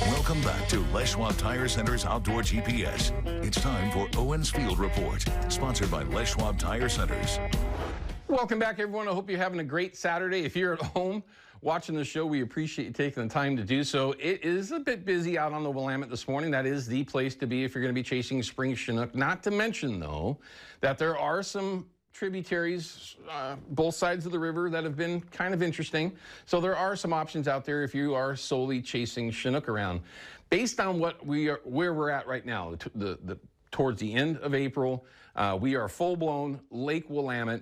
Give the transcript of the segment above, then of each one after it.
Welcome back to Les Schwab Tire Center's Outdoor GPS. It's time for Owin's Field Report, sponsored by Les Schwab Tire Centers. Welcome back, everyone. I hope you're having a great Saturday. If you're at home watching the show, we appreciate you taking the time to do so. It is a bit busy out on the Willamette this morning. That is the place to be if you're going to be chasing spring Chinook. Not to mention, though, that there are some tributaries, both sides of the river, that have been kind of interesting. So there are some options out there if you are solely chasing Chinook around. Based on where we're at right now, towards the end of April, we are full-blown Lake Willamette.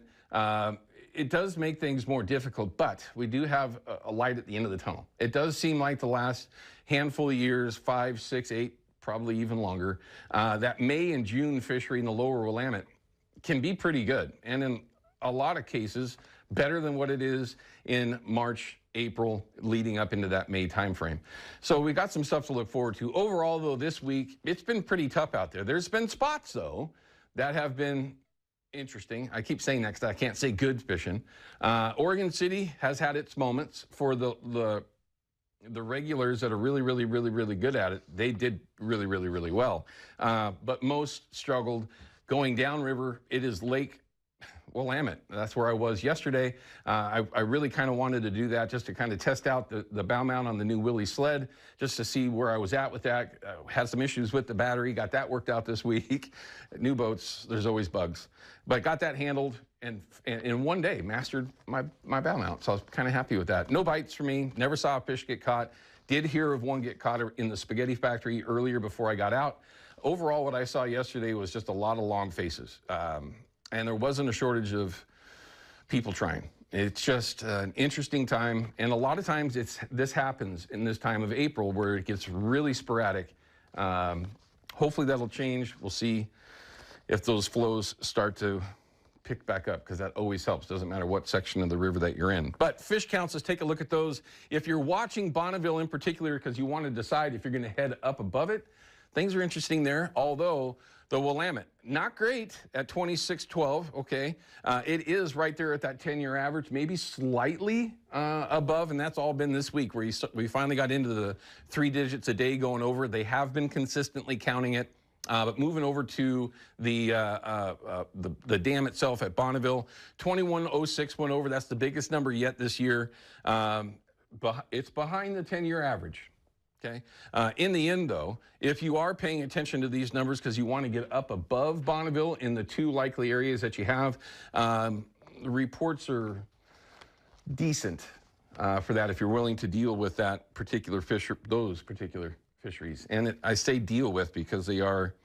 It does make things more difficult, but we do have a light at the end of the tunnel. It does seem like the last handful of years, 5, 6, 8, probably even longer, that May and June fishery in the lower Willamette can be pretty good, and in a lot of cases better than what it is in March, April, leading up into that May timeframe. So we got some stuff to look forward to. Overall, though, this week it's been pretty tough out there. There's been spots, though, that have been interesting. I keep saying that because I can't say good fishing. Oregon City has had its moments. For the regulars that are really good at it, they did really well. But most struggled. Going downriver, it is Lake Willamette. That's where I was yesterday. I really kind of wanted to do that just to kind of test out the bow mount on the new Willie sled, just to see where I was at with that. Had some issues with the battery, got that worked out this week. New boats, there's always bugs. But got that handled, and in one day mastered my bow mount. So I was kind of happy with that. No bites for me, never saw a fish get caught. Did hear of one get caught in the spaghetti factory earlier before I got out. Overall, what I saw yesterday was just a lot of long faces. And there wasn't a shortage of people trying. It's just an interesting time. And a lot of times this happens in this time of April where it gets really sporadic. Hopefully that'll change. We'll see if those flows start to pick back up, because that always helps. Doesn't matter what section of the river that you're in. But fish counts, let's take a look at those. If you're watching Bonneville in particular because you want to decide if you're going to head up above it, things are interesting there, although the Willamette, not great at 26.12, okay. It is right there at that 10-year average, maybe slightly above, and that's all been this week where we finally got into the 3 digits a day going over. They have been consistently counting it, but moving over to the dam itself at Bonneville, 21.06 went over. That's the biggest number yet this year. It's behind the 10-year average. Okay. In the end, though, if you are paying attention to these numbers because you want to get up above Bonneville in the 2 likely areas that you have, the reports are decent for that if you're willing to deal with that particular those particular fisheries. And I say deal with because they are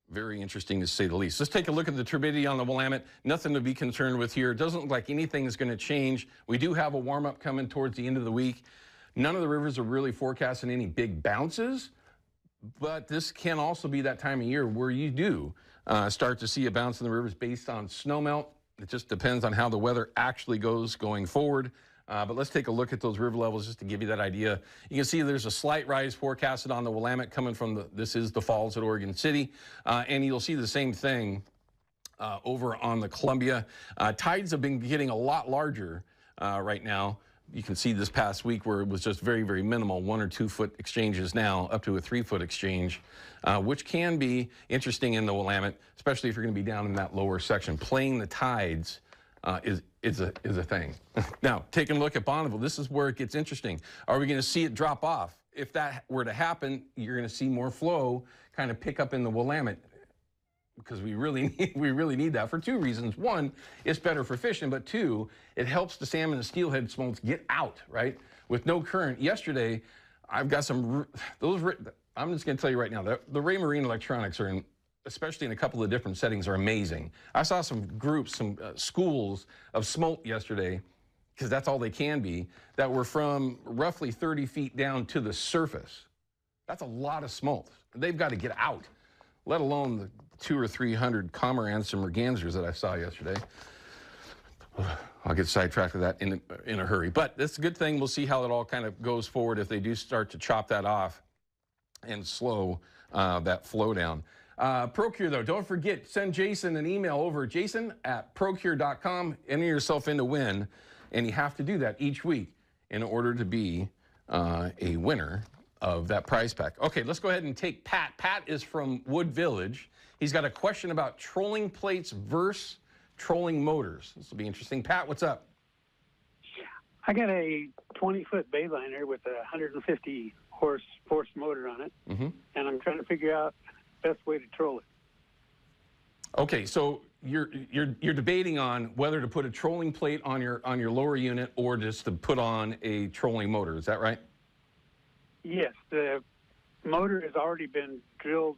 very interesting to say the least. Let's take a look at the turbidity on the Willamette. Nothing to be concerned with here. It doesn't look like anything is going to change. We do have a warm-up coming towards the end of the week. None of the rivers are really forecasting any big bounces, but this can also be that time of year where you do start to see a bounce in the rivers based on snowmelt. It just depends on how the weather actually goes going forward. But let's take a look at those river levels just to give you that idea. You can see there's a slight rise forecasted on the Willamette coming from this is the falls at Oregon City. And you'll see the same thing over on the Columbia. Tides have been getting a lot larger right now. You can see this past week where it was just very minimal, 1 or 2 foot exchanges now up to a 3 foot exchange, which can be interesting in the Willamette, especially if you're going to be down in that lower section. Playing the tides is a thing. Now, taking a look at Bonneville, this is where it gets interesting. Are we going to see it drop off? If that were to happen, you're going to see more flow kind of pick up in the Willamette, because we really need that for 2 reasons. 1, it's better for fishing, but 2, it helps the salmon and steelhead smolts get out, right? With no current. Yesterday, I've got I'm just going to tell you right now, the Ray Marine electronics are especially in a couple of different settings, are amazing. I saw some groups, some schools of smolt yesterday, because that's all they can be, that were from roughly 30 feet down to the surface. That's a lot of smolt. They've got to get out, let alone the 200 or 300 cormorants and mergansers that I saw yesterday. I'll get sidetracked with that in a hurry. But that's a good thing. We'll see how it all kind of goes forward if they do start to chop that off and slow that flow down. Procure, though, don't forget, send Jason an email over, jason@procure.com. Enter yourself in to win, and you have to do that each week in order to be a winner of that prize pack. Okay, let's go ahead and take Pat. Pat is from Wood Village. He's got a question about trolling plates versus trolling motors. This will be interesting. Pat, what's up? I got a 20-foot bayliner with a 150 horse motor on it, and I'm trying to figure out the best way to troll it. Okay, so you're debating on whether to put a trolling plate on your lower unit or just to put on a trolling motor. Is that right? Yes, the motor has already been drilled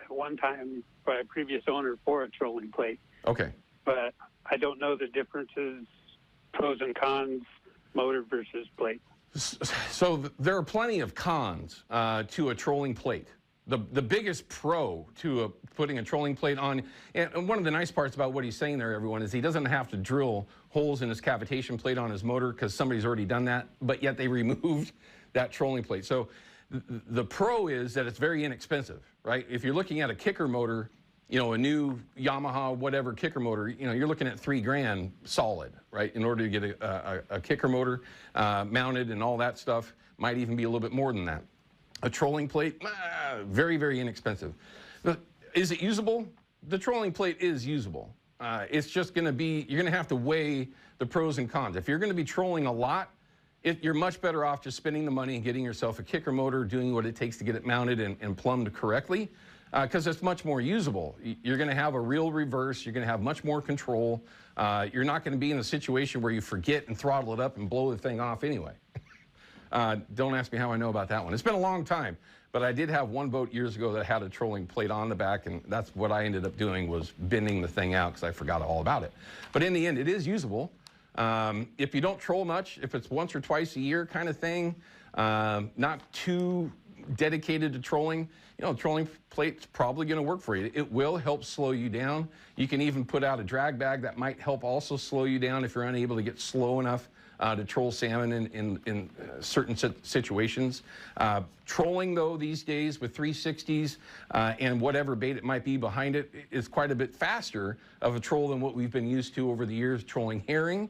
at one time by a previous owner for a trolling plate. Okay. But I don't know the differences, pros and cons, motor versus plate. So there are plenty of cons to a trolling plate. The biggest pro to putting a trolling plate on, and one of the nice parts about what he's saying there, everyone, is he doesn't have to drill holes in his cavitation plate on his motor because somebody's already done that, but yet they removed that trolling plate. So the pro is that it's very inexpensive, right? If you're looking at a kicker motor, you know, a new Yamaha, whatever kicker motor, you know, you're looking at $3,000 solid, right? In order to get a kicker motor mounted and all that stuff, might even be a little bit more than that. A trolling plate, very, very inexpensive. Is it usable? The trolling plate is usable. It's just going to be, you're going to have to weigh the pros and cons. If you're going to be trolling a lot, you're much better off just spending the money and getting yourself a kicker motor, doing what it takes to get it mounted and plumbed correctly, because it's much more usable. You're going to have a real reverse. You're going to have much more control. You're not going to be in a situation where you forget and throttle it up and blow the thing off anyway. Don't ask me how I know about that one. It's been a long time, but I did have one boat years ago that had a trolling plate on the back, and that's what I ended up doing, was bending the thing out because I forgot all about it. But in the end, it is usable. If you don't troll much, if it's once or twice a year kind of thing, not too dedicated to trolling, you know, trolling plate's probably going to work for you. It will help slow you down. You can even put out a drag bag that might help also slow you down if you're unable to get slow enough to troll salmon in certain situations. Trolling, though, these days with 360s and whatever bait it might be behind it is quite a bit faster of a troll than what we've been used to over the years trolling herring.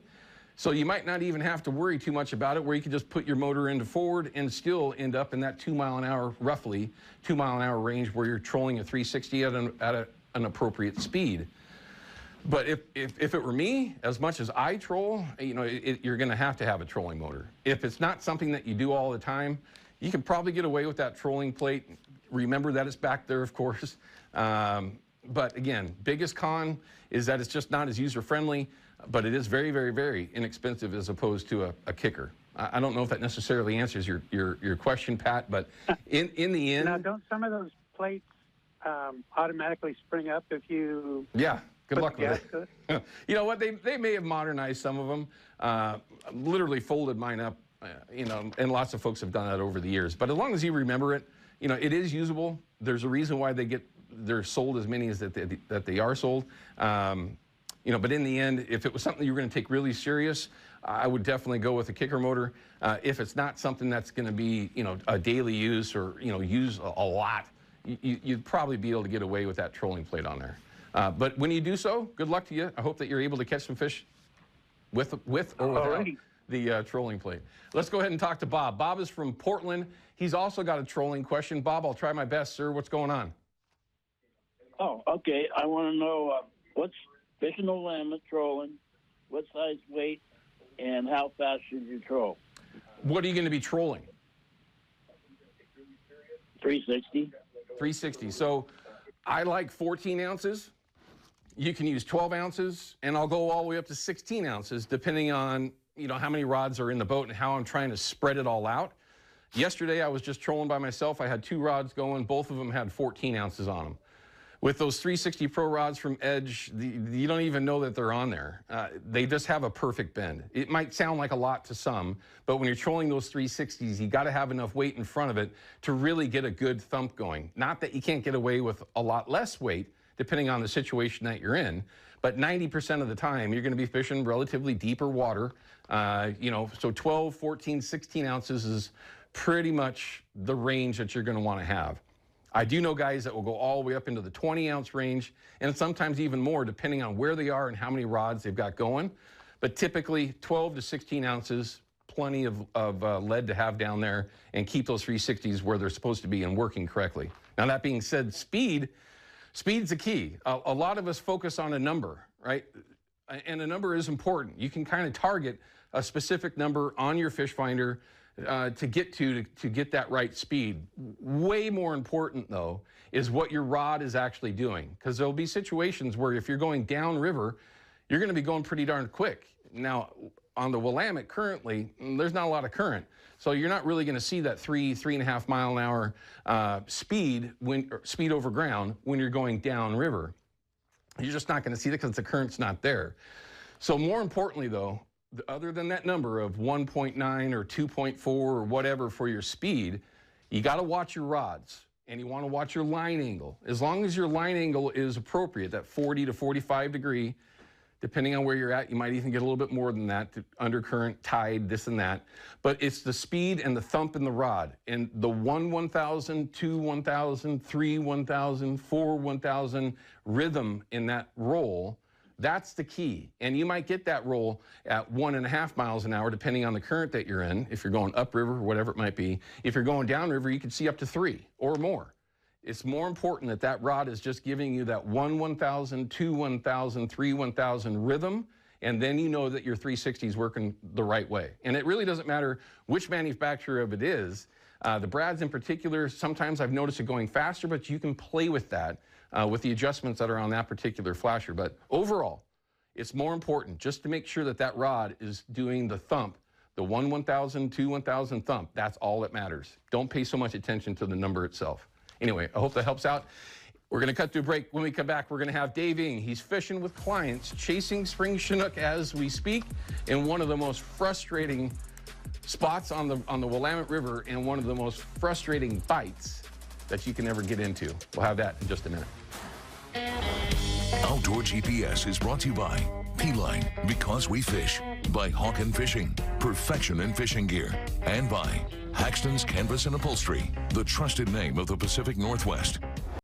So you might not even have to worry too much about it, where you can just put your motor into forward and still end up in that 2 mile an hour, roughly 2 mile an hour range where you're trolling a 360 at an appropriate speed. But if it were me, as much as I troll, you know, you're going to have a trolling motor. If it's not something that you do all the time, you can probably get away with that trolling plate. Remember that it's back there, of course. But again, biggest con is that it's just not as user-friendly, but it is very, very, very inexpensive as opposed to a kicker. I don't know if that necessarily answers your question, Pat, but in the end... Now, don't some of those plates automatically spring up if you... Yeah. Good luck with it. You know what? They may have modernized some of them. Literally folded mine up, you know, and lots of folks have done that over the years. But as long as you remember it, you know, it is usable. There's a reason why they're sold as many as that they are sold. You know, but in the end, if it was something you were going to take really serious, I would definitely go with a kicker motor. If it's not something that's going to be, you know, a daily use or, you know, use a lot, you'd probably be able to get away with that trolling plate on there. But when you do so, good luck to you. I hope that you're able to catch some fish with or without the trolling plate. Let's go ahead and talk to Bob. Bob is from Portland. He's also got a trolling question. Bob, I'll try my best, sir. What's going on? Oh, okay. I want to know what's fishing the limit trolling, what size weight, and how fast should you troll? What are you going to be trolling? 360. 360. So I like 14 ounces. You can use 12 ounces, and I'll go all the way up to 16 ounces, depending on, you know, how many rods are in the boat and how I'm trying to spread it all out. Yesterday, I was just trolling by myself. I had 2 rods going. Both of them had 14 ounces on them. With those 360 Pro rods from Edge, you don't even know that they're on there. They just have a perfect bend. It might sound like a lot to some, but when you're trolling those 360s, you got to have enough weight in front of it to really get a good thump going. Not that you can't get away with a lot less weight, depending on the situation that you're in, but 90% of the time, you're going to be fishing relatively deeper water. You know, so 12, 14, 16 ounces is pretty much the range that you're going to want to have. I do know guys that will go all the way up into the 20-ounce range, and sometimes even more, depending on where they are and how many rods they've got going. But typically, 12 to 16 ounces, plenty of lead to have down there and keep those 360s where they're supposed to be and working correctly. Now, that being said, speed's the key. A lot of us focus on a number, right? And a number is important. You can kind of target a specific number on your fish finder to get that right speed. Way more important, though, is what your rod is actually doing, because there'll be situations where if you're going downriver, you're going to be going pretty darn quick. Now, on the Willamette currently, there's not a lot of current, so you're not really going to see that 3.5 mile an hour speed over ground when you're going downriver. You're just not going to see that because the current's not there. So more importantly, though, other than that number of 1.9 or 2.4 or whatever for your speed, you got to watch your rods and you want to watch your line angle. As long as your line angle is appropriate, that 40 to 45 degree, depending on where you're at, you might even get a little bit more than that, undercurrent, tide, this and that. But it's the speed and the thump in the rod. And the 1/1000, 2/1000, 3/1000, 4/1000 rhythm in that roll, that's the key. And you might get that roll at 1.5 miles an hour, depending on the current that you're in. If you're going upriver, whatever it might be. If you're going downriver, you could see up to 3 or more. It's more important that that rod is just giving you that 1/1000, 2/1000, 3/1000 rhythm, and then you know that your 360 is working the right way. And it really doesn't matter which manufacturer of it is. The brads in particular, sometimes I've noticed it going faster, but you can play with that with the adjustments that are on that particular flasher. But overall, it's more important just to make sure that that rod is doing the thump, the 1/1000, 2/1000 thump. That's all that matters. Don't pay so much attention to the number itself. Anyway, I hope that helps out. We're going to cut to a break. When we come back, we're going to have Dave Ing. He's fishing with clients, chasing spring Chinook as we speak, in one of the most frustrating spots on the Willamette River and one of the most frustrating bites that you can ever get into. We'll have that in just a minute. Outdoor GPS is brought to you by P-Line, because we fish, by Hawken Fishing, perfection in fishing gear, and by Haxton's Canvas and Upholstery, the trusted name of the Pacific Northwest.